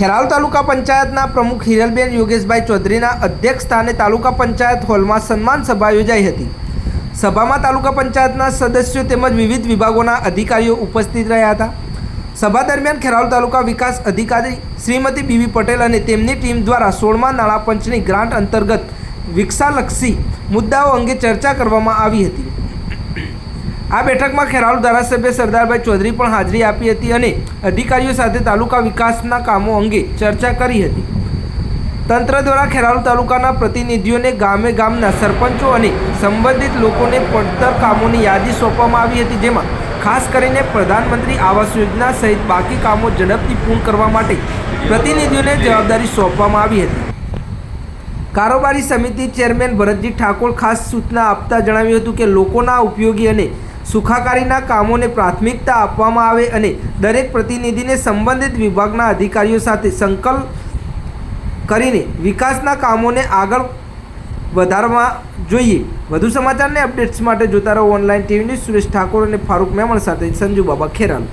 ખેરાલુ તાલુકા પંચાયતના પ્રમુખ હિરલબેન યોગેશભાઈ ચૌધરીના અધ્યક્ષ સ્થાને તાલુકા પંચાયત હોલમાં સન્માન સભા યોજાઈ હતી। સભામાં તાલુકા પંચાયતના સદસ્યો તેમજ વિવિધ વિભાગોના અધિકારીઓ ઉપસ્થિત રહ્યા હતા। સભા દરમિયાન ખેરાલુ તાલુકા વિકાસ અધિકારી શ્રીમતી બીવી પટેલ અને તેમની ટીમ દ્વારા 16મા નાણાં પંચની ગ્રાન્ટ અંતર્ગત વિકાસલક્ષી મુદ્દાઓ અંગે ચર્ચા કરવામાં આવી હતી। આ બેઠકમાં ખેરાલુ ધારાસભ્ય સરદારભાઈ ચૌધરી પણ હાજરી આપી હતી અને અધિકારીઓ સાથે તાલુકા વિકાસના કામો અંગે ચર્ચા કરી હતી। તંત્ર દ્વારા ખેરાલુ તાલુકાના પ્રતિનિધિઓને ગામે ગામના સરપંચો અને સંબંધિત લોકોને પડતર કામોની યાદી સોંપવામાં આવી હતી, જેમાં ખાસ કરીને પ્રધાનમંત્રી આવાસ યોજના સહિત બાકી કામો ઝડપથી પૂર્ણ કરવા માટે પ્રતિનિધિઓને જવાબદારી સોંપવામાં આવી હતી। કારોબારી સમિતિ ચેરમેન ભરતજી ઠાકોર ખાસ સૂચના આપતા જણાવ્યું હતું કે લોકોના ઉપયોગી અને સુખાકારીના કામોને પ્રાથમિકતા આપવામાં આવે અને દરેક પ્રતિનિધિને સંબંધિત વિભાગના અધિકારીઓ સાથે સંકલ્પ કરીને વિકાસના કામોને આગળ વધારવા જોઈએ। વધુ સમાચારને અપડેટ્સ માટે જોતા રહો online TV news. Suresh Thakor અને ફારૂક મેમણ સાથે સંજુ બાબા, ખેરાલુ।